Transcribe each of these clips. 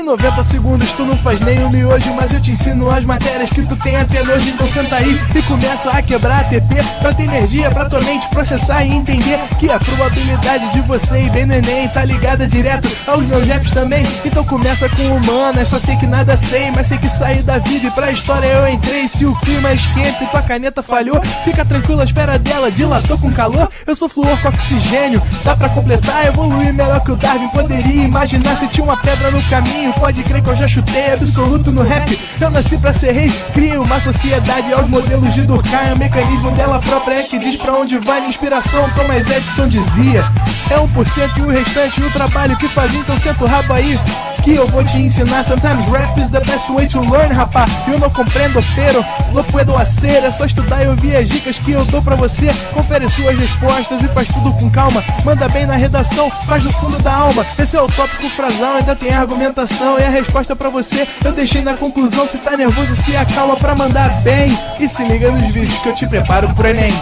90 segundos tu não faz nem um miojo, mas eu te ensino as matérias que tu tem até nojo. Então senta aí e começa a quebrar ATP pra ter energia, pra tua mente processar e entender que a probabilidade de você ir bem no Enem tá ligada direto aos meus raps também. Então começa com humanas, só sei que nada sei, mas sei que saí da vida e pra história eu entrei. Se o clima esquenta e tua caneta falhou, fica tranquilo, a esfera dela dilatou com calor. Eu sou flúor com oxigênio, dá pra completar, evoluir melhor que o Darwin poderia imaginar. Se tinha uma pedra no caminho, pode crer que eu já chutei absoluto no rap. Eu nasci pra ser rei, crio uma sociedade aos modelos de Durkheim. O mecanismo dela própria é que diz pra onde vai minha inspiração. Thomas Edison dizia, é 1% e o restante o trabalho que fazia. Então senta o rabo aí que eu vou te ensinar. Sometimes rap is the best way to learn, rapá. Eu não compreendo, pero lo puedo hacer. É só estudar e ouvir as dicas que eu dou pra você. Confere suas respostas e faz tudo com calma. Manda bem na redação, faz no fundo da alma. Esse é o tópico frasal, ainda tem argumentação. E a resposta pra você eu deixei na conclusão. Se tá nervoso, se acalma pra mandar bem. E se liga nos vídeos que eu te preparo pro Enem.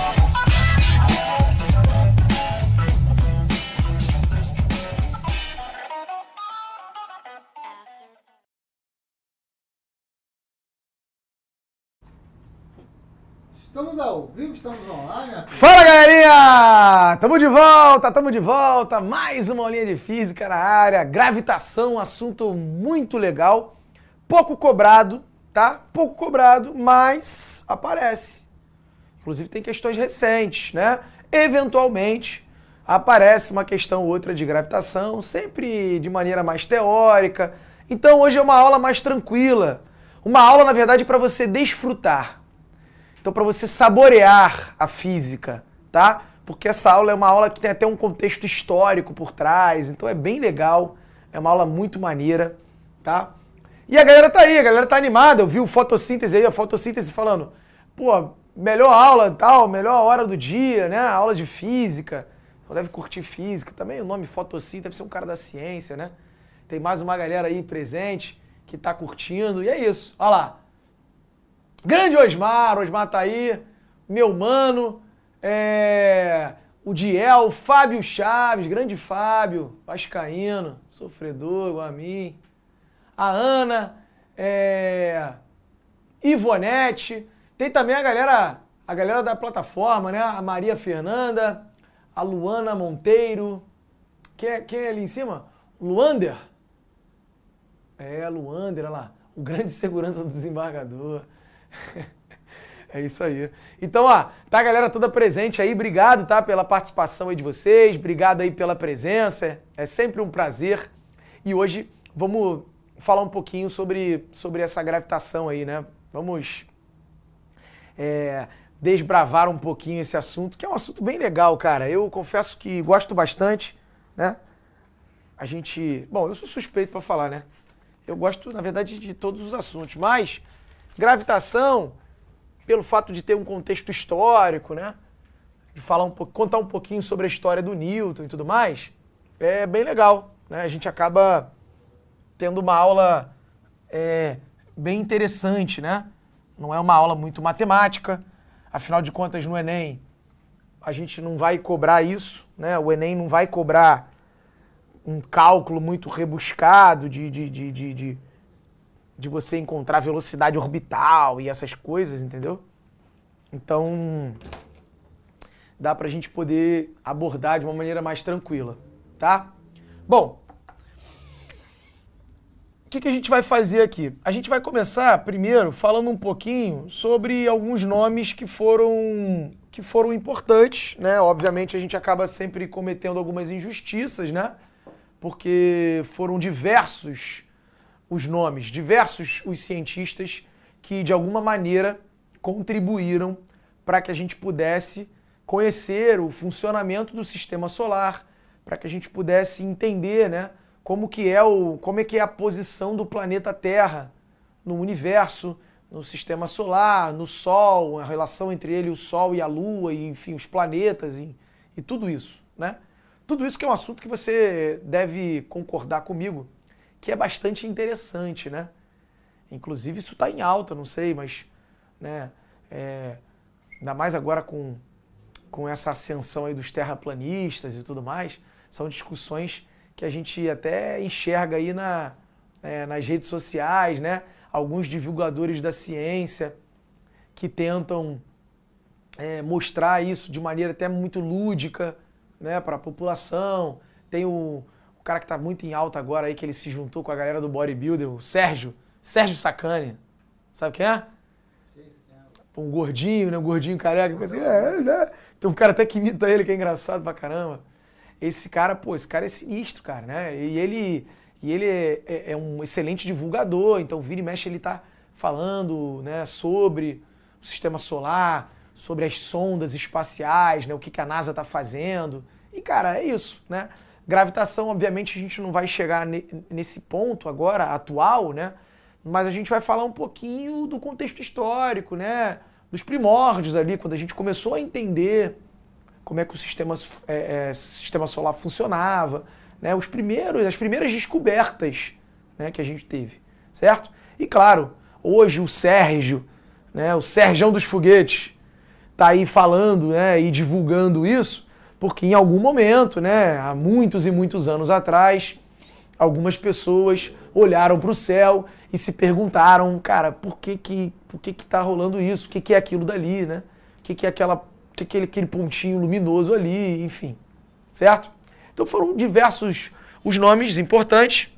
Estamos ao vivo, estamos online. Fala, galerinha! Tamo de volta. Mais uma aulinha de física na área. Gravitação, assunto muito legal. Pouco cobrado, tá? Pouco cobrado, mas aparece. Inclusive tem questões recentes, né? Eventualmente aparece uma questão ou outra de gravitação, sempre de maneira mais teórica. Então hoje é uma aula mais tranquila. Uma aula, na verdade, para você desfrutar. Então, para você saborear a física, tá? Porque essa aula é uma aula que tem até um contexto histórico por trás, então é bem legal, é uma aula muito maneira, tá? E a galera tá aí, a galera tá animada, eu vi o fotossíntese aí, a fotossíntese falando, pô, melhor aula tal, melhor hora do dia, né? Aula de física, então deve curtir física, também o nome fotossíntese deve ser um cara da ciência, né? Tem mais uma galera aí presente que tá curtindo, e é isso, olha lá. Grande Osmar tá aí, meu mano, o Diel, Fábio Chaves, grande Fábio, vascaíno, sofredor igual a mim. A Ana, Ivonete, tem também a galera da plataforma, né? A Maria Fernanda, a Luana Monteiro, quem é ali em cima? Luander? Luander, olha lá, o grande segurança do desembargador. É isso aí. Então, ó, tá a galera toda presente aí, obrigado, tá, pela participação aí de vocês, obrigado aí pela presença, é sempre um prazer. E hoje vamos falar um pouquinho sobre essa gravitação aí, né? Vamos desbravar um pouquinho esse assunto, que é um assunto bem legal, cara. Eu confesso que gosto bastante, né? Bom, eu sou suspeito pra falar, né? Eu gosto, na verdade, de todos os assuntos, mas gravitação, pelo fato de ter um contexto histórico, né? De contar um pouquinho sobre a história do Newton e tudo mais, é bem legal, né? A gente acaba tendo uma aula bem interessante, né? Não é uma aula muito matemática, afinal de contas no Enem a gente não vai cobrar isso, né? O Enem não vai cobrar um cálculo muito rebuscado de você encontrar velocidade orbital e essas coisas, entendeu? Então, dá pra gente poder abordar de uma maneira mais tranquila, tá? Bom, o que a gente vai fazer aqui? A gente vai começar primeiro falando um pouquinho sobre alguns nomes que foram importantes, né? Obviamente a gente acaba sempre cometendo algumas injustiças, né? Porque foram diversos os nomes, diversos os cientistas que de alguma maneira contribuíram para que a gente pudesse conhecer o funcionamento do sistema solar, para que a gente pudesse entender, né, como é que é a posição do planeta Terra no universo, no sistema solar, no Sol, a relação entre ele, o Sol e a Lua, e, enfim, os planetas e tudo isso, né? Tudo isso que é um assunto que você deve concordar comigo, que é bastante interessante, né? Inclusive isso está em alta, não sei, mas, né, ainda mais agora com essa ascensão aí dos terraplanistas e tudo mais, são discussões que a gente até enxerga aí nas redes sociais, né? Alguns divulgadores da ciência que tentam mostrar isso de maneira até muito lúdica, né, para a população. Tem o cara que está muito em alta agora aí, que ele se juntou com a galera do bodybuilder, o Sérgio Sacani. Sabe quem é? Um gordinho, né? Um gordinho careca. Assim, né? Tem um cara até que imita ele, que é engraçado pra caramba. Esse cara é sinistro, cara, né? E ele é um excelente divulgador, então vira e mexe ele tá falando, né, sobre o sistema solar, sobre as sondas espaciais, né, o que a NASA tá fazendo. E, cara, é isso, né? Gravitação, obviamente, a gente não vai chegar nesse ponto agora, atual, né? Mas a gente vai falar um pouquinho do contexto histórico, né? Dos primórdios ali, quando a gente começou a entender como é que o sistema solar funcionava, né? As primeiras descobertas, né, que a gente teve, certo? E claro, hoje o Sérgio, né, o Serjão dos foguetes, tá aí falando, né, e divulgando isso, porque em algum momento, né, há muitos e muitos anos atrás, algumas pessoas olharam para o céu e se perguntaram, cara, por que tá rolando isso? O que é aquilo dali, né? O que é aquele pontinho luminoso ali, enfim, certo? Então foram diversos os nomes importantes.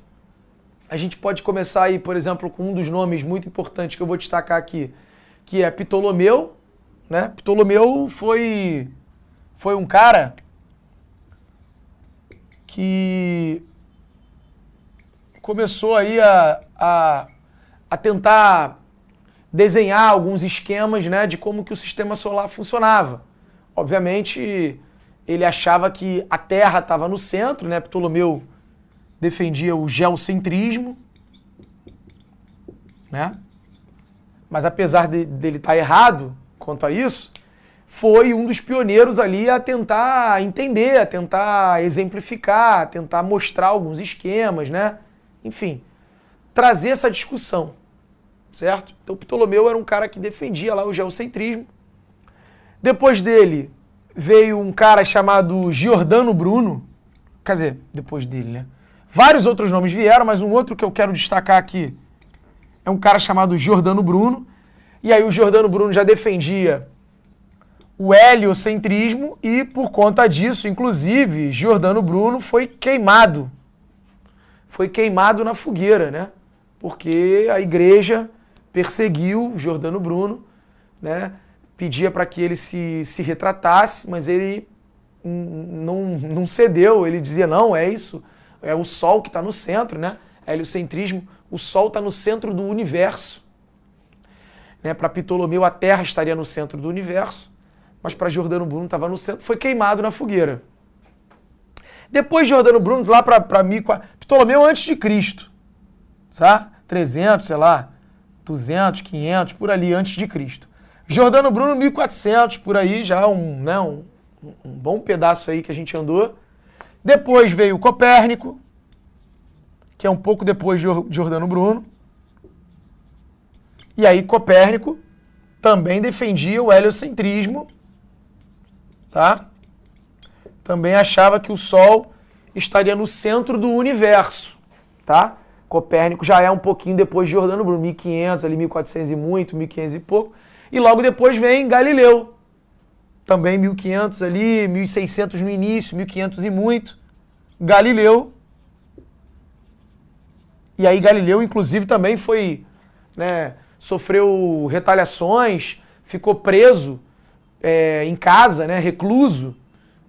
A gente pode começar aí, por exemplo, com um dos nomes muito importantes que eu vou destacar aqui, que é Ptolomeu, né? Ptolomeu foi um cara que começou aí a tentar desenhar alguns esquemas, né, de como que o sistema solar funcionava. Obviamente, ele achava que a Terra estava no centro, né? Ptolomeu defendia o geocentrismo, né? Mas apesar dele estar errado quanto a isso, foi um dos pioneiros ali a tentar entender, a tentar exemplificar, a tentar mostrar alguns esquemas, né? Enfim, trazer essa discussão, certo? Então Ptolomeu era um cara que defendia lá o geocentrismo. Depois dele veio um cara chamado Giordano Bruno, quer dizer, depois dele, né? Vários outros nomes vieram, mas um outro que eu quero destacar aqui é um cara chamado Giordano Bruno. E aí o Giordano Bruno já defendia o heliocentrismo e por conta disso, inclusive, Giordano Bruno foi queimado. Foi queimado na fogueira, né? Porque a igreja perseguiu Giordano Bruno, né? Pedia para que ele se retratasse, mas ele não cedeu. Ele dizia, não, é isso, é o Sol que está no centro, né? Heliocentrismo, o Sol está no centro do universo. Né? Para Ptolomeu, a Terra estaria no centro do universo, mas para Giordano Bruno estava no centro, foi queimado na fogueira. Depois de Giordano Bruno, lá para Ptolomeu antes de Cristo, tá? 300, sei lá, 200, 500, por ali antes de Cristo. Giordano Bruno, 1400, por aí, já um bom pedaço aí que a gente andou. Depois veio Copérnico, que é um pouco depois de Giordano Bruno. E aí Copérnico também defendia o heliocentrismo, tá? Também achava que o Sol estaria no centro do universo, tá? Copérnico já é um pouquinho depois de Giordano Bruno, 1500, ali 1400 e muito, 1500 e pouco. E logo depois vem Galileu, também 1500 ali, 1600 no início, 1500 e muito. Galileu. E aí Galileu, inclusive, também foi, né, sofreu retaliações, ficou preso em casa, né, recluso,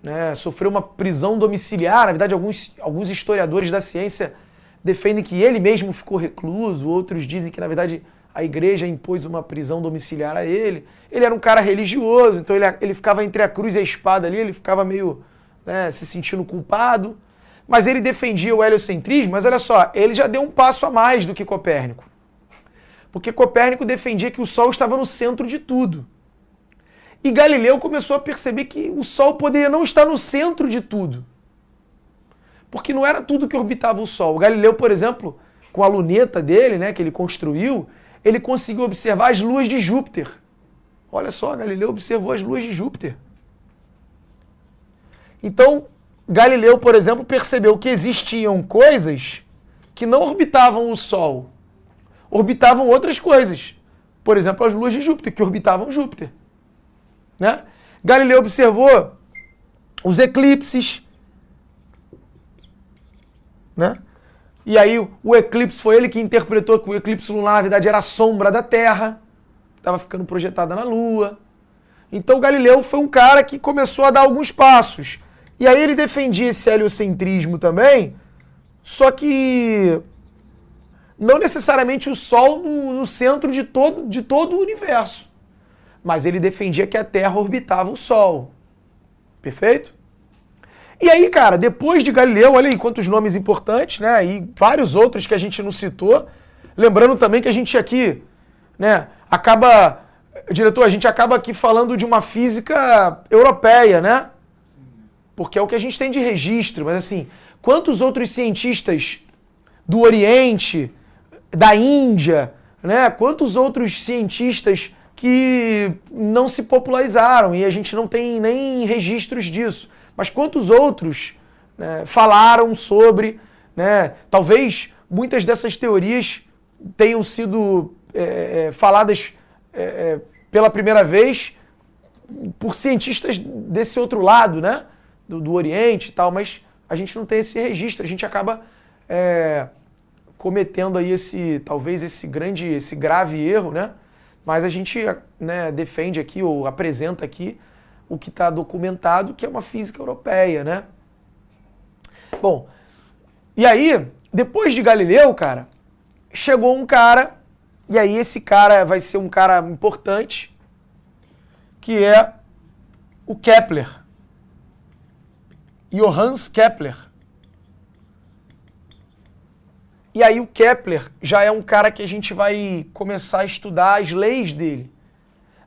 né, sofreu uma prisão domiciliar. Na verdade, alguns historiadores da ciência defendem que ele mesmo ficou recluso, outros dizem que, na verdade, a igreja impôs uma prisão domiciliar a ele. Ele era um cara religioso, então ele ficava entre a cruz e a espada ali, ele ficava meio, né, se sentindo culpado. Mas ele defendia o heliocentrismo, mas olha só, ele já deu um passo a mais do que Copérnico. Porque Copérnico defendia que o Sol estava no centro de tudo. E Galileu começou a perceber que o Sol poderia não estar no centro de tudo. Porque não era tudo que orbitava o Sol. O Galileu, por exemplo, com a luneta dele, né, que ele construiu, ele conseguiu observar as luas de Júpiter. Olha só, Galileu observou as luas de Júpiter. Então, Galileu, por exemplo, percebeu que existiam coisas que não orbitavam o Sol, orbitavam outras coisas. Por exemplo, as luas de Júpiter, que orbitavam Júpiter. Né? Galileu observou os eclipses, né? E aí o eclipse foi ele que interpretou que o eclipse lunar, na verdade, era a sombra da Terra, que estava ficando projetada na Lua. Então Galileu foi um cara que começou a dar alguns passos. E aí ele defendia esse heliocentrismo também, só que não necessariamente o Sol no centro de todo o universo. Mas ele defendia que a Terra orbitava o Sol. Perfeito? E aí, cara, depois de Galileu, olha aí quantos nomes importantes, né? E vários outros que a gente não citou. Lembrando também que a gente aqui, né, diretor, a gente acaba aqui falando de uma física europeia, né? Porque é o que a gente tem de registro. Mas assim, quantos outros cientistas do Oriente, da Índia, né? Quantos outros cientistas que não se popularizaram e a gente não tem nem registros disso. Mas quantos outros, né, falaram sobre, né, talvez muitas dessas teorias tenham sido faladas pela primeira vez por cientistas desse outro lado, né, do Oriente e tal, mas a gente não tem esse registro, a gente acaba cometendo aí talvez esse grave erro, né, mas a gente, né, defende aqui ou apresenta aqui o que está documentado, que é uma física europeia, né? Bom, e aí, depois de Galileu, cara, chegou um cara, e aí esse cara vai ser um cara importante, que é o Kepler. Johannes Kepler. E aí o Kepler já é um cara que a gente vai começar a estudar as leis dele.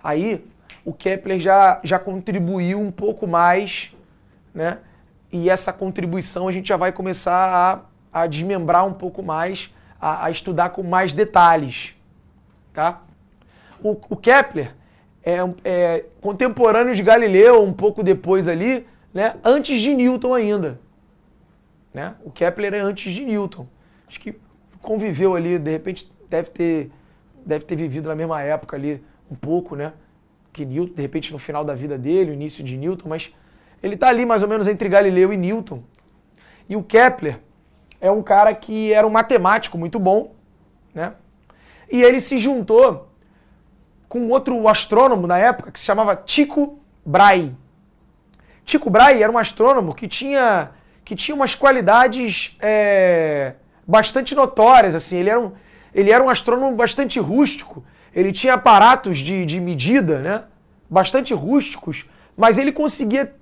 Aí o Kepler já contribuiu um pouco mais, né? E essa contribuição a gente já vai começar a desmembrar um pouco mais, a estudar com mais detalhes, tá? O Kepler é contemporâneo de Galileu, um pouco depois ali, né? Antes de Newton ainda, né? O Kepler é antes de Newton. Acho que conviveu ali, de repente deve ter vivido na mesma época ali um pouco, né? Que Newton, de repente no final da vida dele, o início de Newton, mas ele está ali mais ou menos entre Galileu e Newton. E o Kepler é um cara que era um matemático muito bom, né? E ele se juntou com outro astrônomo na época que se chamava Tycho Brahe. Tycho Brahe era um astrônomo que tinha umas qualidades bastante notórias, assim. Ele era um astrônomo bastante rústico. Ele tinha aparatos de medida, né, bastante rústicos, mas ele conseguia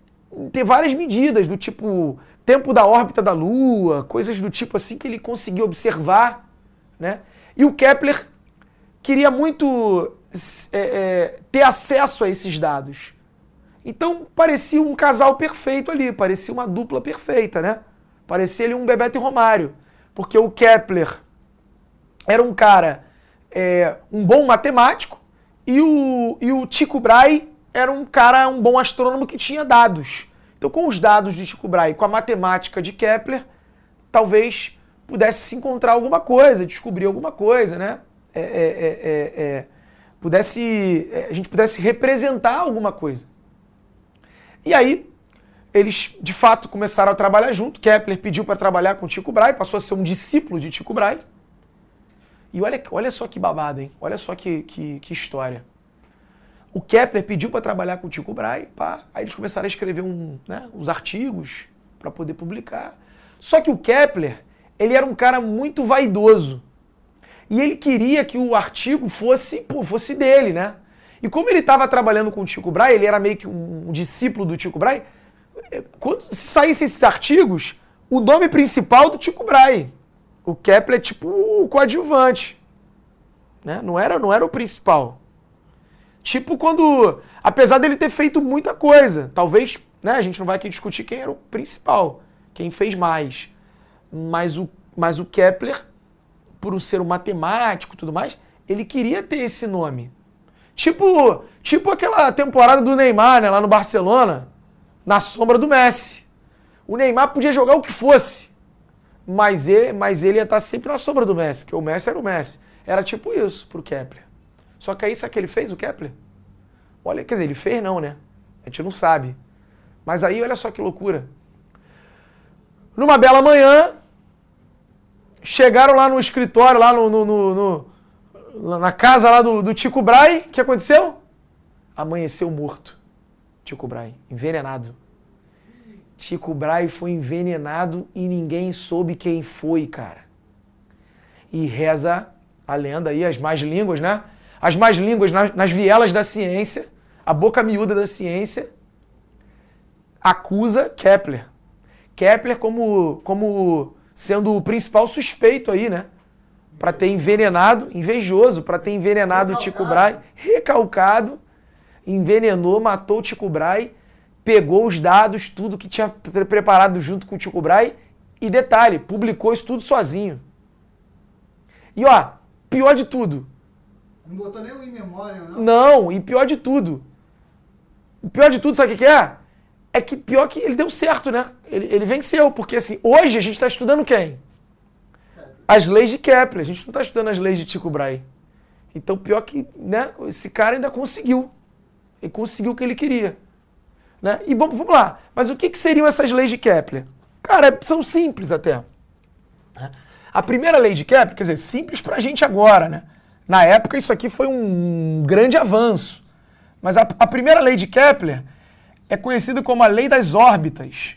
ter várias medidas, do tipo tempo da órbita da Lua, coisas do tipo assim que ele conseguia observar, né? E o Kepler queria muito ter acesso a esses dados. Então parecia um casal perfeito ali, parecia uma dupla perfeita, né? Parecia ali um Bebeto e Romário, porque o Kepler era um cara um bom matemático e o Tycho Brahe era um bom astrônomo que tinha dados. Então, com os dados de Tycho Brahe, com a matemática de Kepler, talvez pudesse se encontrar alguma coisa, descobrir alguma coisa, né? A gente pudesse representar alguma coisa. E aí, eles de fato começaram a trabalhar junto. Kepler pediu para trabalhar com Tycho Brahe, passou a ser um discípulo de Tycho Brahe. E olha só que babado, hein? Olha só que história. O Kepler pediu para trabalhar com o Tycho Brahe, pá. Aí eles começaram a escrever uns artigos para poder publicar. Só que o Kepler, ele era um cara muito vaidoso. E ele queria que o artigo fosse dele, né? E como ele estava trabalhando com o Tycho Brahe, ele era meio que um discípulo do Tycho Brahe, se saíssem esses artigos, o nome principal do Tycho Brahe. O Kepler é tipo o coadjuvante, né? Não era o principal. Tipo quando, apesar dele ter feito muita coisa, talvez, né, a gente não vai aqui discutir quem era o principal, quem fez mais. Mas o Kepler, por ser um matemático e tudo mais, ele queria ter esse nome. Tipo aquela temporada do Neymar, né, lá no Barcelona, na sombra do Messi. O Neymar podia jogar o que fosse, mas ele ia estar sempre na sombra do Messi, porque o Messi era o Messi. Era tipo isso pro Kepler. Só que aí, sabe o que ele fez, o Kepler? Olha, quer dizer, ele fez não, né? A gente não sabe. Mas aí, olha só que loucura. Numa bela manhã, chegaram lá no escritório, lá na casa lá do Tycho Brahe. O que aconteceu? Amanheceu morto. Tycho Brahe, envenenado. Tycho Brahe foi envenenado e ninguém soube quem foi, cara. E reza a lenda aí, as más línguas, né? As más línguas nas vielas da ciência, a boca miúda da ciência, acusa Kepler. Kepler como sendo o principal suspeito aí, né? Para ter envenenado, invejoso, para ter envenenado o Tycho Brahe, recalcado, envenenou, matou o Tycho Brahe, pegou os dados, tudo que tinha preparado junto com o Tycho Brahe e, detalhe, publicou isso tudo sozinho. E ó, pior de tudo. Não botou nem o in memoriam, não? Não, e pior de tudo. O pior de tudo, sabe o que é? É que pior que ele deu certo, né? Ele venceu, porque assim, hoje a gente está estudando quem? As leis de Kepler, a gente não está estudando as leis de Tycho Brahe. Então pior que, né, esse cara ainda conseguiu. Ele conseguiu o que ele queria. Né? E vamos lá, mas o que seriam essas leis de Kepler? Cara, são simples até. A primeira lei de Kepler, quer dizer, simples pra gente agora, né? Na época isso aqui foi um grande avanço. Mas a primeira lei de Kepler é conhecida como a lei das órbitas.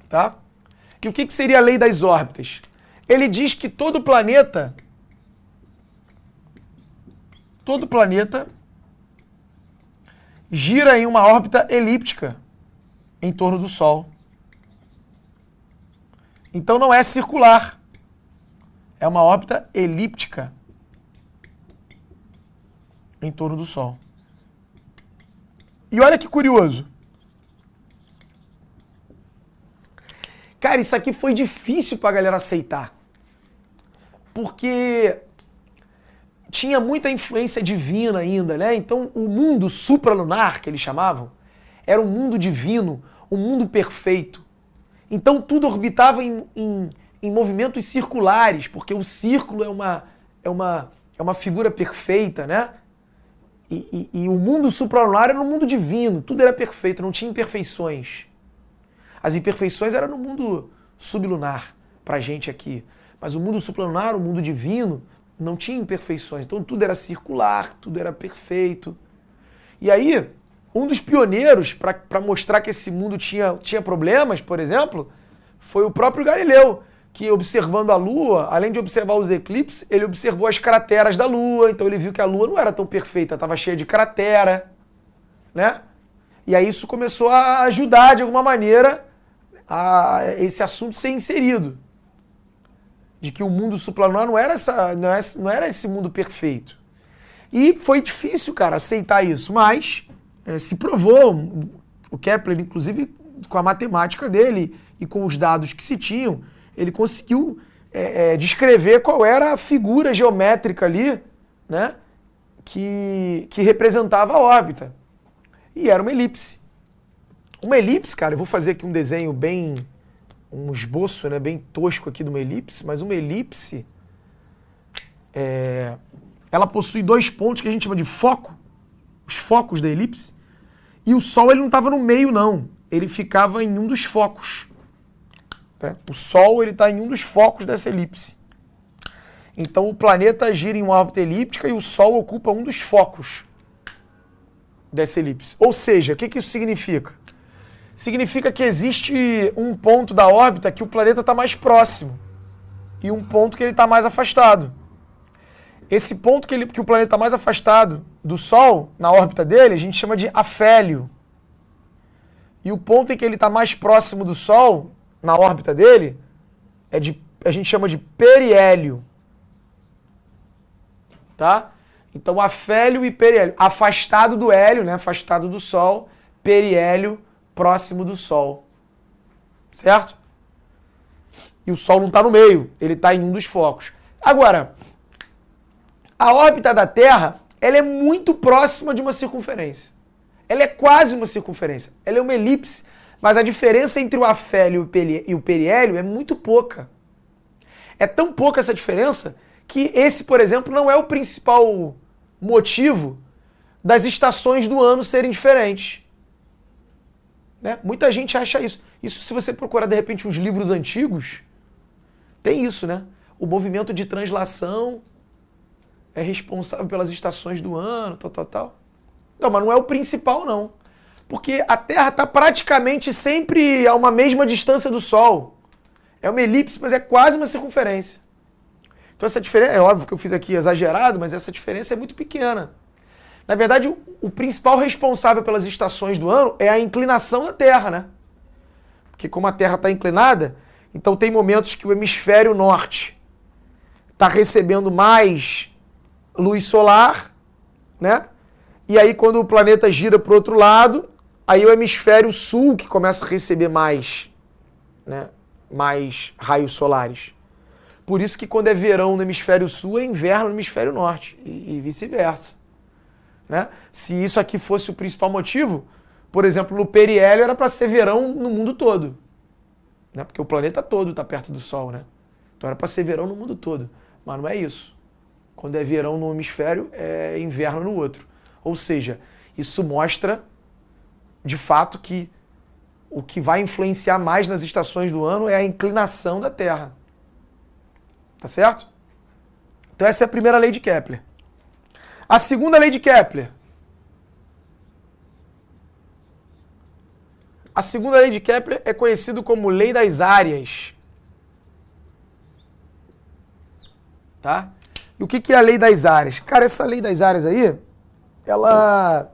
Tá? E o que seria a lei das órbitas? Ele diz que todo planeta gira em uma órbita elíptica em torno do Sol. Então não é circular. É uma órbita elíptica em torno do Sol. E olha que curioso. Cara, isso aqui foi difícil pra galera aceitar. Porque tinha muita influência divina ainda, né? Então o mundo supralunar, que eles chamavam, era um mundo divino, um mundo perfeito. Então tudo orbitava em movimentos circulares, porque o círculo é uma figura perfeita, né? E o mundo supralunar era um mundo divino, tudo era perfeito, não tinha imperfeições. As imperfeições eram no mundo sublunar, pra gente aqui. Mas o mundo supralunar, o mundo divino, não tinha imperfeições. Então tudo era circular, tudo era perfeito. E aí, um dos pioneiros para mostrar que esse mundo tinha problemas, por exemplo, foi o próprio Galileu, que observando a Lua, além de observar os eclipses, ele observou as crateras da Lua. Então ele viu que a Lua não era tão perfeita, estava cheia de cratera, né? E aí isso começou a ajudar, de alguma maneira, a esse assunto ser inserido. De que o mundo supralunar não era esse mundo perfeito. E foi difícil, cara, aceitar isso, mas se provou, o Kepler, inclusive, com a matemática dele e com os dados que se tinham, ele conseguiu descrever qual era a figura geométrica ali, né, que representava a órbita. E era uma elipse. Uma elipse, cara, eu vou fazer aqui um desenho um esboço, né, bem tosco aqui de uma elipse, mas uma elipse, ela possui dois pontos que a gente chama de foco, os focos da elipse, e o Sol ele não estava no meio não, ele ficava em um dos focos. Né? O Sol ele está em um dos focos dessa elipse. Então o planeta gira em uma órbita elíptica e o Sol ocupa um dos focos dessa elipse. Ou seja, o que isso significa? Significa que existe um ponto da órbita que o planeta está mais próximo e um ponto que ele está mais afastado. Esse ponto que o planeta está mais afastado do Sol, na órbita dele, a gente chama de afélio. E o ponto em que ele está mais próximo do Sol, na órbita dele, a gente chama de periélio. Tá? Então, afélio e periélio. Afastado do hélio, né? Afastado do Sol, periélio, próximo do Sol. Certo? E o Sol não está no meio, ele está em um dos focos. Agora, a órbita da Terra, ela é muito próxima de uma circunferência. Ela é quase uma circunferência. Ela é uma elipse Mas a diferença entre o afélio e o periélio é muito pouca. É tão pouca essa diferença que esse, por exemplo, não é o principal motivo das estações do ano serem diferentes. Né? Muita gente acha isso. Isso, se você procurar, de repente, uns livros antigos, tem isso, né? O movimento de translação é responsável pelas estações do ano, tal. Não, mas não é o principal, não. Porque a Terra está praticamente sempre a uma mesma distância do Sol. É uma elipse, mas é quase uma circunferência. Então essa diferença, é óbvio que eu fiz aqui exagerado, mas essa diferença é muito pequena. Na verdade, o principal responsável pelas estações do ano é a inclinação da Terra, né? Porque como a Terra está inclinada, então tem momentos que o hemisfério norte está recebendo mais luz solar, né? E aí quando o planeta gira para o outro lado, aí o hemisfério sul que começa a receber mais, né? Mais raios solares. Por isso que quando é verão no hemisfério sul, é inverno no hemisfério norte e vice-versa. Né? Se isso aqui fosse o principal motivo, por exemplo, no periélio era para ser verão no mundo todo. Né? Porque o planeta todo está perto do Sol, né? Então era para ser verão no mundo todo. Mas não é isso. Quando é verão no hemisfério, é inverno no outro. Ou seja, isso mostra, de fato, que o que vai influenciar mais nas estações do ano é a inclinação da Terra. Tá certo? Então essa é a primeira lei de Kepler. A segunda lei de Kepler. A segunda lei de Kepler é conhecida como lei das áreas. Tá? E o que é a lei das áreas? Cara, essa lei das áreas aí, ela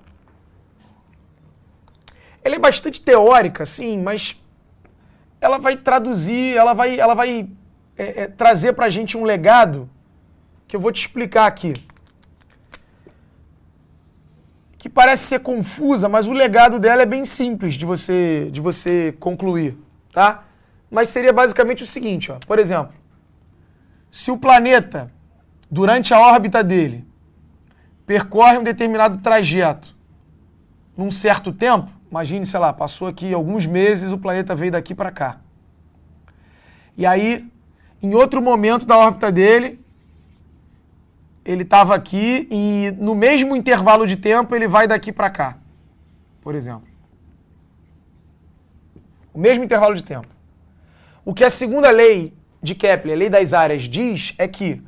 é bastante teórica, sim, mas ela vai traduzir, ela vai trazer pra gente um legado que eu vou te explicar aqui. Que parece ser confusa, mas o legado dela é bem simples de você concluir, tá? Mas seria basicamente o seguinte, ó. Por exemplo, se o planeta, durante a órbita dele, percorre um determinado trajeto num certo tempo, imagine, sei lá, passou aqui alguns meses, o planeta veio daqui para cá. E aí, em outro momento da órbita dele, ele estava aqui e no mesmo intervalo de tempo ele vai daqui para cá, por exemplo. O mesmo intervalo de tempo. O que a segunda lei de Kepler, a lei das áreas, diz é que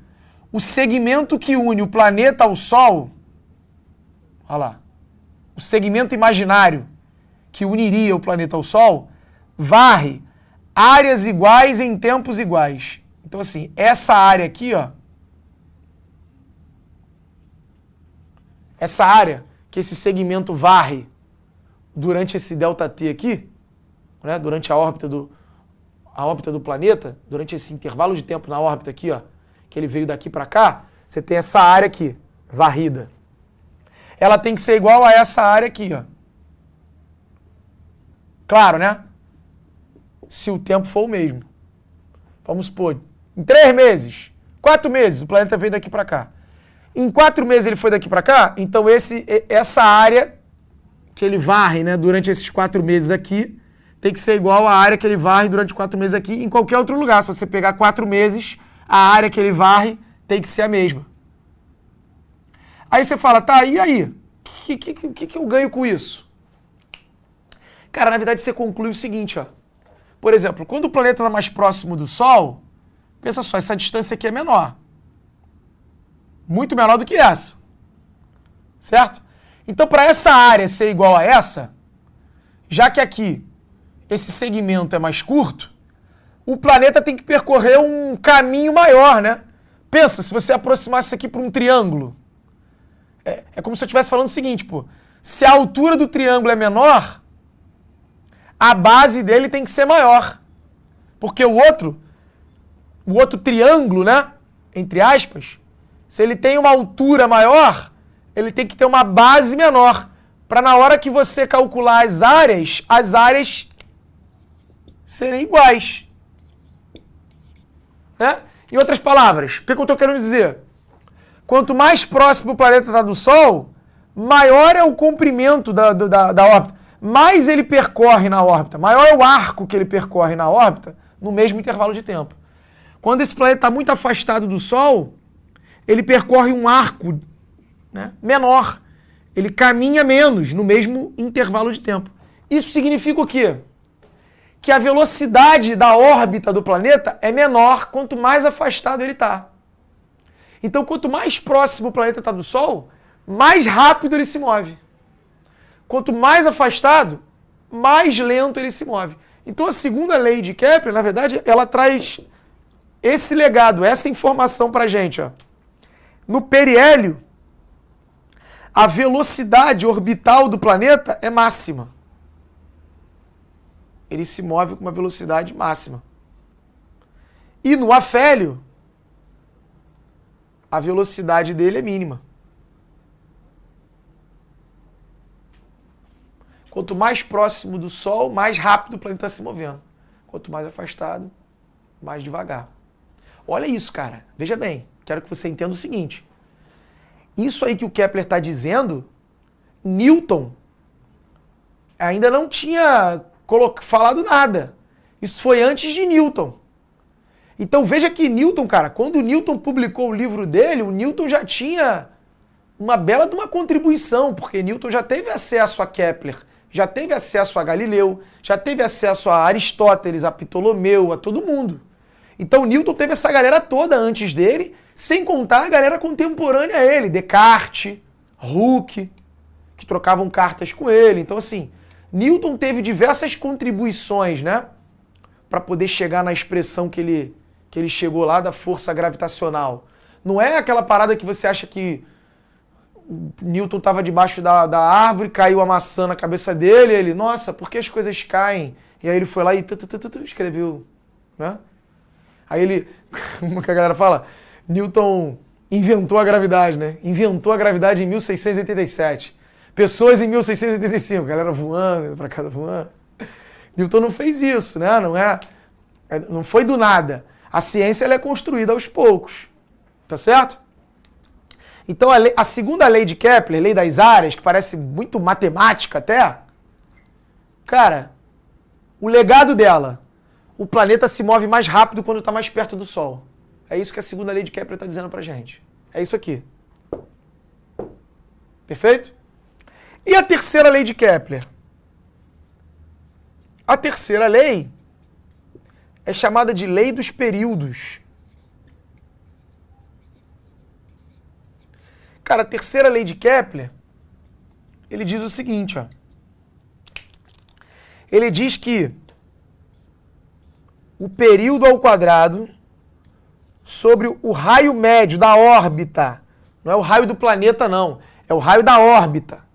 o segmento que une o planeta ao Sol, olha lá, o segmento imaginário que uniria o planeta ao Sol, varre áreas iguais em tempos iguais. Então, assim, essa área aqui, ó, essa área que esse segmento varre durante esse ΔT aqui, né, durante a órbita do planeta, durante esse intervalo de tempo na órbita aqui, ó, que ele veio daqui para cá, você tem essa área aqui, varrida. Ela tem que ser igual a essa área aqui, ó. Claro, né? Se o tempo for o mesmo. Vamos supor, em 3 meses, 4 meses, o planeta veio daqui para cá. Em 4 meses ele foi daqui para cá, então essa área que ele varre, né, durante esses 4 meses aqui, tem que ser igual à área que ele varre durante 4 meses aqui em qualquer outro lugar. Se você pegar 4 meses, a área que ele varre tem que ser a mesma. Aí você fala, tá, e aí? O que eu ganho com isso? Cara, na verdade você conclui o seguinte, ó. Por exemplo, quando o planeta está mais próximo do Sol, pensa só, essa distância aqui é menor. Muito menor do que essa. Certo? Então, para essa área ser igual a essa, já que aqui esse segmento é mais curto, o planeta tem que percorrer um caminho maior, né? Pensa, se você aproximasse isso aqui para um triângulo. É como se eu estivesse falando o seguinte, pô. Se a altura do triângulo é menor, a base dele tem que ser maior. Porque o outro triângulo, né? Entre aspas, se ele tem uma altura maior, ele tem que ter uma base menor. Para na hora que você calcular as áreas serem iguais. Né? Em outras palavras, o que eu estou querendo dizer? Quanto mais próximo o planeta está do Sol, maior é o comprimento da órbita. mais ele percorre na órbita, maior é o arco que ele percorre na órbita no mesmo intervalo de tempo. Quando esse planeta está muito afastado do Sol, ele percorre um arco, né, menor. Ele caminha menos no mesmo intervalo de tempo. Isso significa o quê? Que a velocidade da órbita do planeta é menor quanto mais afastado ele está. Então, quanto mais próximo o planeta está do Sol, mais rápido ele se move. Quanto mais afastado, mais lento ele se move. Então, a segunda lei de Kepler, na verdade, ela traz esse legado, essa informação para a gente. Ó. No periélio, a velocidade orbital do planeta é máxima. Ele se move com uma velocidade máxima. E no afélio, a velocidade dele é mínima. Quanto mais próximo do Sol, mais rápido o planeta está se movendo. Quanto mais afastado, mais devagar. Olha isso, cara. Veja bem, quero que você entenda o seguinte. Isso aí que o Kepler está dizendo, Newton ainda não tinha falado nada. Isso foi antes de Newton. Então veja que Newton, cara, quando o Newton publicou o livro dele, o Newton já tinha uma bela de uma contribuição, porque Newton já teve acesso a Kepler, já teve acesso a Galileu, já teve acesso a Aristóteles, a Ptolomeu, a todo mundo. Então Newton teve essa galera toda antes dele, sem contar a galera contemporânea a ele, Descartes, Hooke, que trocavam cartas com ele. Então assim, Newton teve diversas contribuições, né, para poder chegar na expressão que ele chegou lá da força gravitacional. Não é aquela parada que você acha que Newton estava debaixo da árvore, caiu a maçã na cabeça dele, e ele, nossa, por que as coisas caem? E aí ele foi lá e escreveu, né? Aí ele, como que a galera fala? Newton inventou a gravidade, né? Inventou a gravidade em 1687. Pessoas em 1685, a galera voando, indo pra casa voando. Newton não fez isso, né? Não foi do nada. A ciência ela é construída aos poucos, tá certo? Então a segunda lei de Kepler, lei das áreas, que parece muito matemática até, cara, o legado dela, o planeta se move mais rápido quando está mais perto do Sol. É isso que a segunda lei de Kepler está dizendo pra gente. É isso aqui. Perfeito? E a terceira lei de Kepler? A terceira lei é chamada de lei dos períodos. Cara, a terceira lei de Kepler, ele diz o seguinte, ó. Ele diz que o período ao quadrado sobre o raio médio da órbita, não é o raio do planeta não, é o raio da órbita.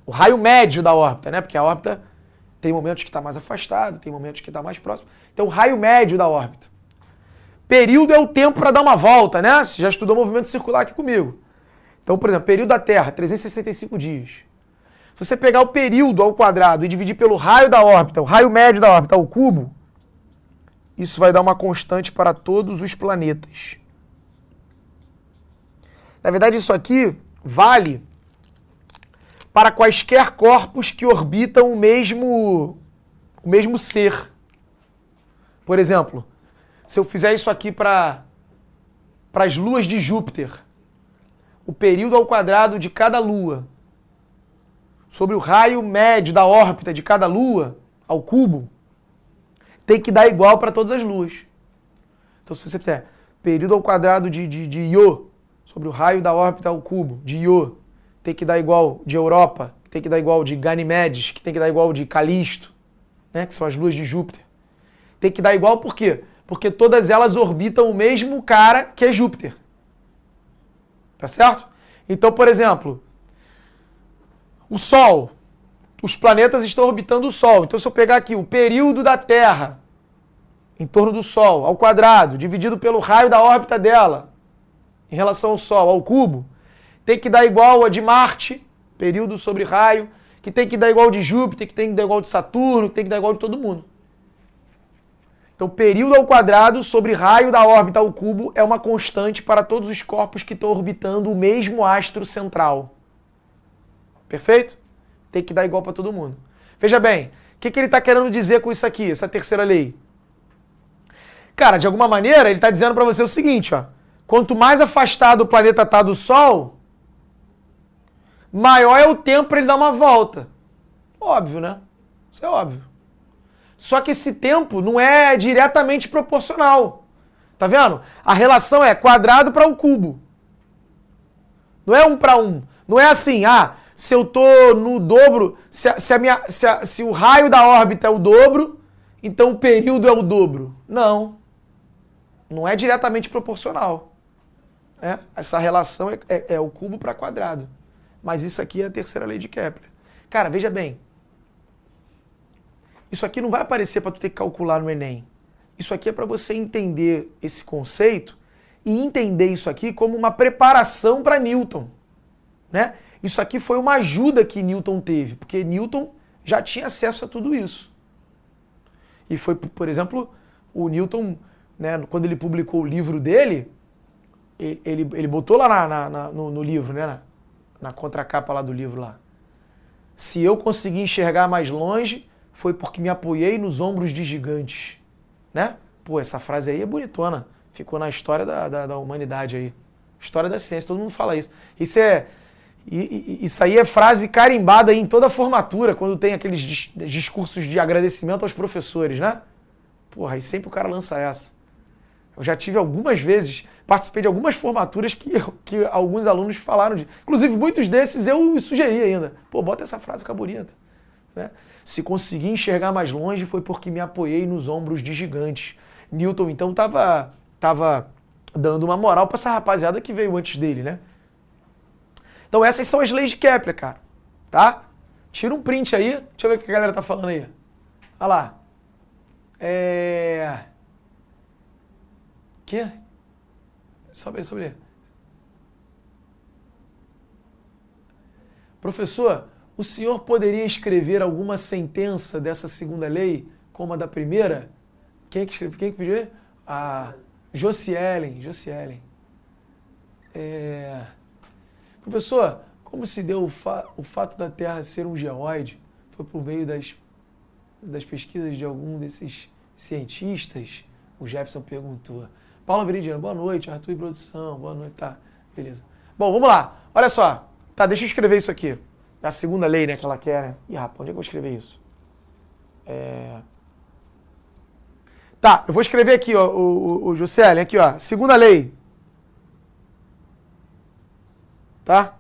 O raio médio da órbita, né? Porque a órbita tem momentos que está mais afastado, tem momentos que está mais próximo. Então, o raio médio da órbita. Período é o tempo para dar uma volta, né? Você já estudou movimento circular aqui comigo. Então, por exemplo, período da Terra, 365 dias. Se você pegar o período ao quadrado e dividir pelo raio da órbita, o raio médio da órbita ao cubo, isso vai dar uma constante para todos os planetas. Na verdade, isso aqui vale para quaisquer corpos que orbitam o mesmo ser. Por exemplo, se eu fizer isso aqui para as luas de Júpiter, o período ao quadrado de cada lua sobre o raio médio da órbita de cada lua ao cubo tem que dar igual para todas as luas. Então, se você fizer período ao quadrado de Io sobre o raio da órbita ao cubo de Io, tem que dar igual de Europa, tem que dar igual de Ganimedes, que tem que dar igual de Calisto, né, que são as luas de Júpiter. Tem que dar igual por quê? Porque todas elas orbitam o mesmo cara que é Júpiter. Tá certo? Então, por exemplo, o Sol, os planetas estão orbitando o Sol. Então, se eu pegar aqui o período da Terra em torno do Sol, ao quadrado, dividido pelo raio da órbita dela, em relação ao Sol, ao cubo, tem que dar igual a de Marte, período sobre raio, que tem que dar igual de Júpiter, que tem que dar igual de Saturno, que tem que dar igual de todo mundo. Então, período ao quadrado sobre raio da órbita ao cubo é uma constante para todos os corpos que estão orbitando o mesmo astro central. Perfeito? Tem que dar igual para todo mundo. Veja bem, o que ele está querendo dizer com isso aqui, essa terceira lei? Cara, de alguma maneira, ele está dizendo para você o seguinte, ó. Quanto mais afastado o planeta está do Sol, maior é o tempo para ele dar uma volta. Óbvio, né? Isso é óbvio. Só que esse tempo não é diretamente proporcional. Tá vendo? A relação é quadrado para o cubo. Não é 1 para 1. Não é assim, se eu tô no dobro, se o raio da órbita é o dobro, então o período é o dobro. Não. Não é diretamente proporcional. Essa relação é o cubo para quadrado. Mas isso aqui é a terceira lei de Kepler. Cara, veja bem. Isso aqui não vai aparecer para tu ter que calcular no Enem. Isso aqui é para você entender esse conceito e entender isso aqui como uma preparação para Newton, né? Isso aqui foi uma ajuda que Newton teve, porque Newton já tinha acesso a tudo isso. E foi, por exemplo, o Newton, né, quando ele publicou o livro dele, ele botou lá no livro, né, na contracapa lá do livro lá. Se eu conseguir enxergar mais longe, foi porque me apoiei nos ombros de gigantes, né? Pô, essa frase aí é bonitona. Ficou na história da humanidade aí. História da ciência, todo mundo fala isso. Isso aí é frase carimbada aí em toda a formatura, quando tem aqueles discursos de agradecimento aos professores, né? Porra, aí sempre o cara lança essa. Eu já tive algumas vezes, participei de algumas formaturas que alguns alunos falaram de. Inclusive, muitos desses eu sugeri ainda. Pô, bota essa frase, fica bonita. Né? Se conseguir enxergar mais longe foi porque me apoiei nos ombros de gigantes. Newton, então, tava dando uma moral pra essa rapaziada que veio antes dele, né? Então essas são as leis de Kepler, cara. Tá? Tira um print aí. Deixa eu ver o que a galera tá falando aí. Olha lá. Quê? Sobre. Professor, o senhor poderia escrever alguma sentença dessa segunda lei, como a da primeira? Quem que escreveu? Quem que pediu? Josielen. Professor, como se deu o fato da Terra ser um geoide? Foi por meio das pesquisas de algum desses cientistas? O Jefferson perguntou. Paula Veridiano, boa noite. Arthur e produção, boa noite. Tá, beleza. Bom, vamos lá. Olha só. Tá, deixa eu escrever isso aqui. É a segunda lei, né, que ela quer, né? Ih, rapaz, onde é que eu vou escrever isso? Tá, eu vou escrever aqui, ó, o Juscelio, aqui, ó. Segunda lei. Tá?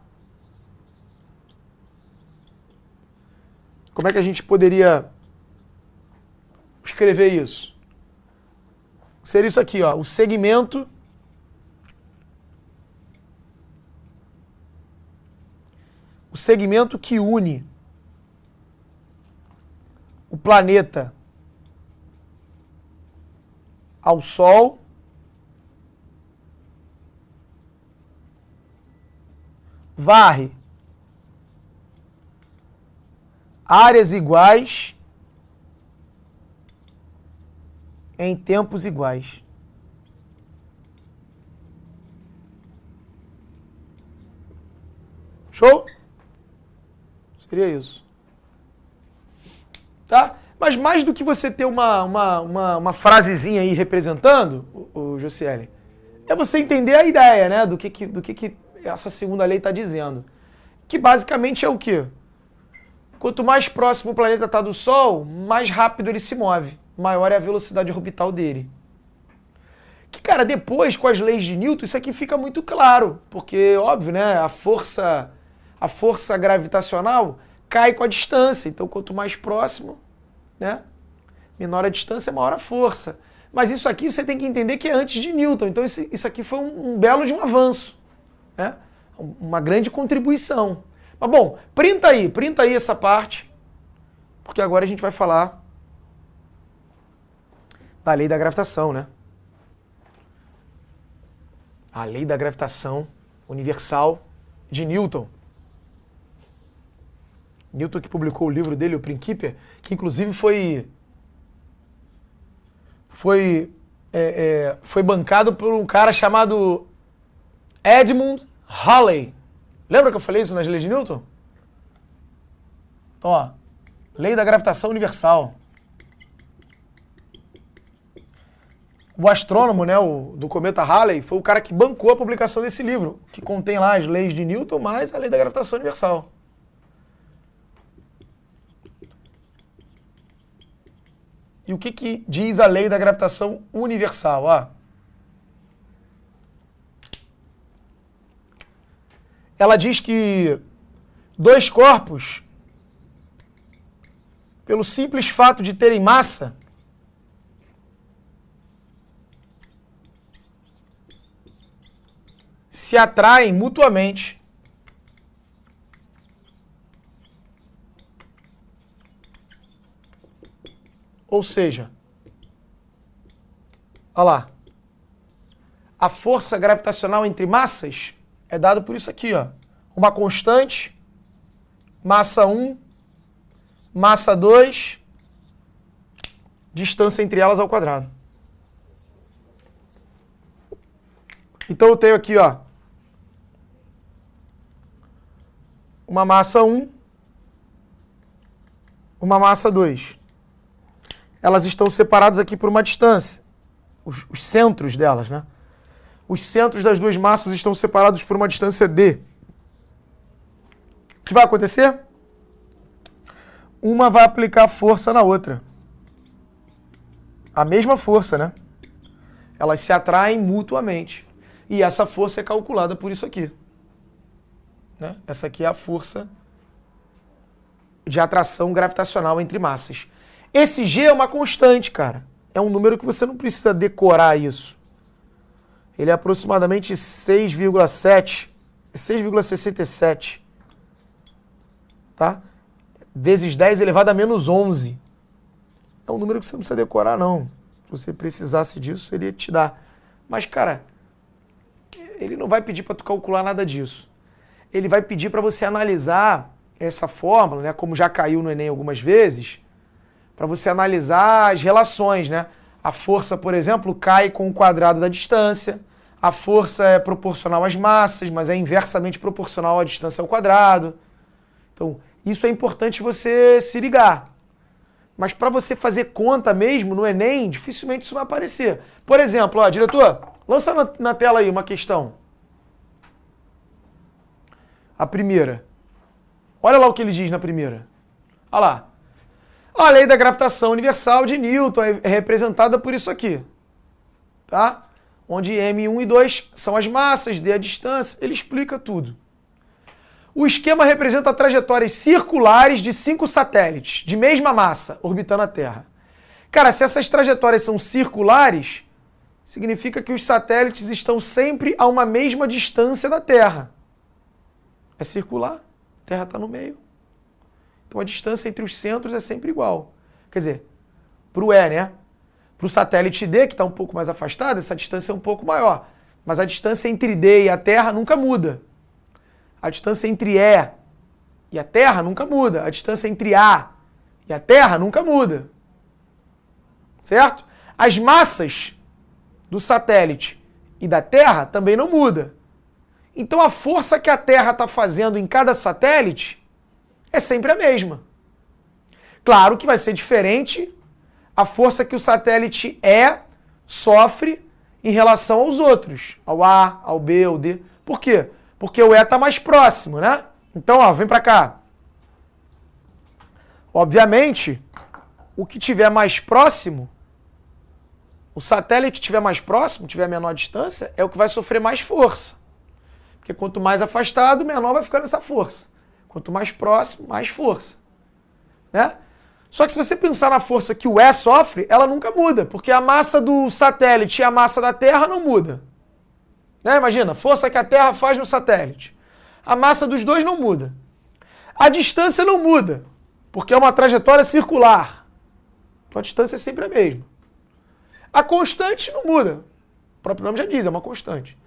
Como é que a gente poderia escrever isso? Seria isso aqui, ó. O segmento que une o planeta ao Sol varre áreas iguais em tempos iguais. Show? Seria isso. Tá? Mas mais do que você ter uma frasezinha aí representando, o Josiele, é você entender a ideia, né? Do que essa segunda lei está dizendo. Que basicamente é o quê? Quanto mais próximo o planeta está do Sol, mais rápido ele se move. Maior é a velocidade orbital dele. Que, cara, depois, com as leis de Newton, isso aqui fica muito claro. Porque, óbvio, né? A força gravitacional cai com a distância. Então, quanto mais próximo, né? Menor a distância, maior a força. Mas isso aqui você tem que entender que é antes de Newton. Então, isso aqui foi um belo de um avanço. Né? Uma grande contribuição. Mas, bom, printa aí essa parte. Porque agora a gente vai falar da lei da gravitação, né? A lei da gravitação universal de Newton. Newton que publicou o livro dele, o Principia, que inclusive foi bancado por um cara chamado Edmund Halley. Lembra que eu falei isso nas leis de Newton? Ó, Lei da gravitação universal. O astrônomo, né, do cometa Halley, foi o cara que bancou a publicação desse livro, que contém lá as leis de Newton mais a lei da gravitação universal. E o que diz a lei da gravitação universal? Ela diz que dois corpos, pelo simples fato de terem massa, se atraem mutuamente. Ou seja, olha lá, a força gravitacional entre massas é dada por isso aqui, ó. Uma constante, massa 1, massa 2, distância entre elas ao quadrado. Então eu tenho aqui, ó, uma massa 1, uma massa 2. Elas estão separadas aqui por uma distância. Os centros delas, né? Os centros das duas massas estão separados por uma distância d. O que vai acontecer? Uma vai aplicar força na outra. A mesma força, né? Elas se atraem mutuamente. E essa força é calculada por isso aqui. Né? Essa aqui é a força de atração gravitacional entre massas. Esse G é uma constante, cara. É um número que você não precisa decorar isso. Ele é aproximadamente 6,7, 6,67. Tá? Vezes 10 elevado a menos 11. É um número que você não precisa decorar, não. Se você precisasse disso, ele ia te dar. Mas, cara, ele não vai pedir para tu calcular nada disso. Ele vai pedir para você analisar essa fórmula, né, como já caiu no Enem algumas vezes, para você analisar as relações, né? A força, por exemplo, cai com o quadrado da distância. A força é proporcional às massas, mas é inversamente proporcional à distância ao quadrado. Então, isso é importante você se ligar. Mas para você fazer conta mesmo no Enem, dificilmente isso vai aparecer. Por exemplo, ó, diretor, lança na tela aí uma questão. A primeira. Olha lá o que ele diz na primeira. Olha lá. A lei da gravitação universal de Newton é representada por isso aqui. Tá? Onde M1 e 2 são as massas, D a distância. Ele explica tudo. O esquema representa trajetórias circulares de 5 satélites, de mesma massa, orbitando a Terra. Cara, se essas trajetórias são circulares, significa que os satélites estão sempre a uma mesma distância da Terra. É circular, a Terra está no meio. Então a distância entre os centros é sempre igual. Quer dizer, para o E, né? Para o satélite D, que está um pouco mais afastado, essa distância é um pouco maior. Mas a distância entre D e a Terra nunca muda. A distância entre E e a Terra nunca muda. A distância entre A e a Terra nunca muda. Certo? As massas do satélite e da Terra também não muda. Então a força que a Terra está fazendo em cada satélite é sempre a mesma. Claro que vai ser diferente a força que o satélite E sofre em relação aos outros, ao A, ao B, ao D. Por quê? Porque o E está mais próximo, né? Então, ó, vem para cá. Obviamente, o que tiver mais próximo, o satélite que estiver mais próximo, tiver menor distância, é o que vai sofrer mais força. Porque quanto mais afastado, menor vai ficar essa força. Quanto mais próximo, mais força. Né? Só que se você pensar na força que o E sofre, ela nunca muda, porque a massa do satélite e a massa da Terra não muda. Né? Imagina, a força que a Terra faz no satélite. A massa dos dois não muda. A distância não muda, porque é uma trajetória circular. Então a distância é sempre a mesma. A constante não muda. O próprio nome já diz, é uma constante.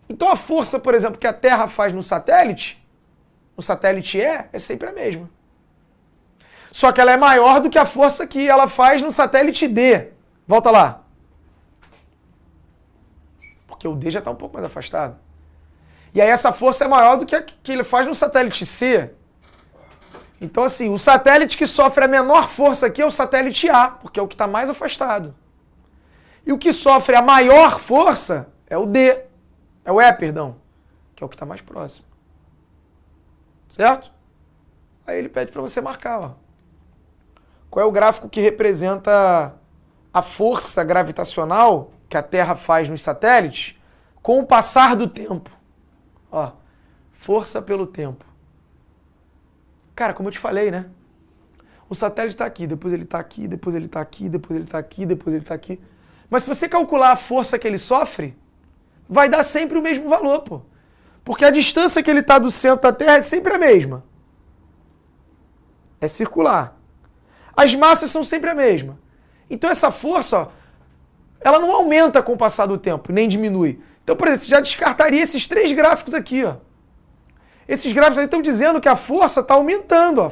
Então a força, por exemplo, que a Terra faz no satélite E, é sempre a mesma. Só que ela é maior do que a força que ela faz no satélite D. Volta lá. Porque o D já está um pouco mais afastado. E aí essa força é maior do que a que ele faz no satélite C. Então, assim, o satélite que sofre a menor força aqui é o satélite A, porque é o que está mais afastado. E o que sofre a maior força é o D, é o E, perdão, que é o que está mais próximo. Certo? Aí ele pede para você marcar, ó. Qual é o gráfico que representa a força gravitacional que a Terra faz nos satélites com o passar do tempo? Ó, força pelo tempo. Cara, como eu te falei, né? O satélite está aqui, depois ele está aqui, depois ele está aqui, depois ele está aqui, depois ele está aqui. Mas se você calcular a força que ele sofre, vai dar sempre o mesmo valor, pô. Porque a distância que ele está do centro da Terra é sempre a mesma. É circular. As massas são sempre a mesma. Então essa força, ó, ela não aumenta com o passar do tempo, nem diminui. Então, por exemplo, você já descartaria esses 3 gráficos aqui, ó. Esses gráficos aí estão dizendo que a força está aumentando, ó.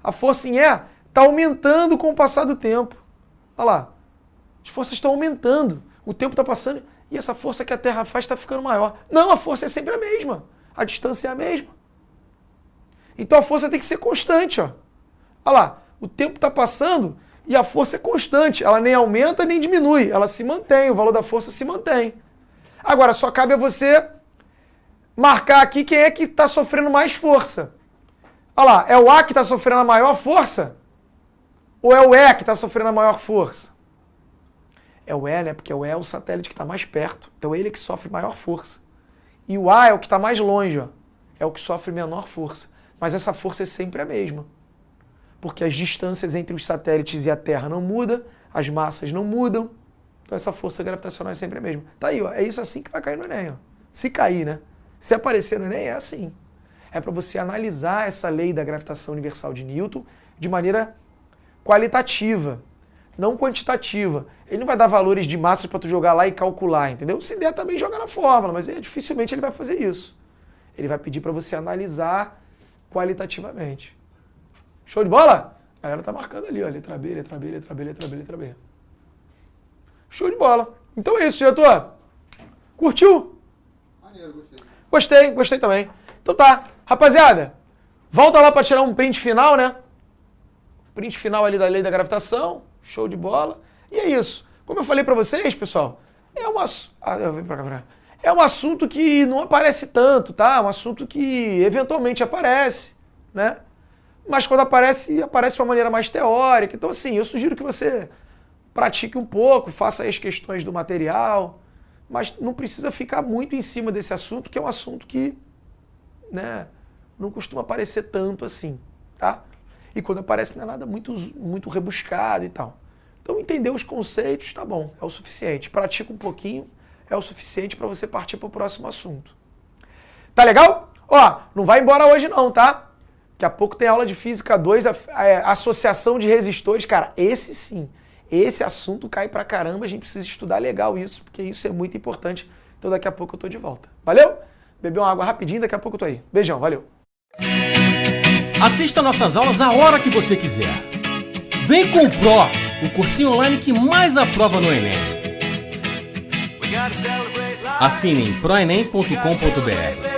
A força em E está aumentando com o passar do tempo. Olha lá. As forças estão aumentando. O tempo está passando e essa força que a Terra faz está ficando maior. Não, a força é sempre a mesma. A distância é a mesma. Então a força tem que ser constante, ó. Olha lá. O tempo está passando e a força é constante. Ela nem aumenta nem diminui. Ela se mantém. O valor da força se mantém. Agora, só cabe a você marcar aqui quem é que está sofrendo mais força. Olha lá, é o A que está sofrendo a maior força? Ou é o E que está sofrendo a maior força? É o E, né? Porque o E é o satélite que está mais perto. Então ele é que sofre maior força. E o A é o que está mais longe, ó. É o que sofre menor força. Mas essa força é sempre a mesma. Porque as distâncias entre os satélites e a Terra não mudam, as massas não mudam. Então essa força gravitacional é sempre a mesma. Tá aí, ó. É isso assim que vai cair no Enem, ó. Se cair, né? Se aparecer no Enem, é assim. É para você analisar essa lei da gravitação universal de Newton de maneira qualitativa, não quantitativa. Ele não vai dar valores de massa para tu jogar lá e calcular, entendeu? Se der, também joga na fórmula, mas dificilmente ele vai fazer isso. Ele vai pedir para você analisar qualitativamente. Show de bola? A galera tá marcando ali, ó. Letra B, letra B, letra B, letra B, letra B. Show de bola. Então é isso, diretor. Curtiu? Maneiro, Gostei, gostei também. Então tá. Rapaziada, volta lá para tirar um print final, né? Print final ali da lei da gravitação. Show de bola. E é isso. Como eu falei para vocês, pessoal, é um assunto que não aparece tanto, tá? É um assunto que eventualmente aparece, né? Mas quando aparece, aparece de uma maneira mais teórica. Então, assim, eu sugiro que você pratique um pouco, faça aí as questões do material, mas não precisa ficar muito em cima desse assunto, que é um assunto que, né, não costuma aparecer tanto assim, tá? E quando aparece não é nada muito rebuscado e tal. Então entender os conceitos, tá bom, é o suficiente. Pratica um pouquinho, é o suficiente para você partir para o próximo assunto. Tá legal? Ó, não vai embora hoje não, tá? Daqui a pouco tem aula de Física 2, associação de resistores. Cara, esse sim, esse assunto cai pra caramba, a gente precisa estudar legal isso, porque isso é muito importante. Então daqui a pouco eu tô de volta. Valeu? Beber uma água rapidinho, daqui a pouco eu tô aí. Beijão, valeu. Assista nossas aulas a hora que você quiser. Vem com o Pro, o cursinho online que mais aprova no Enem. Assine em proenem.com.br.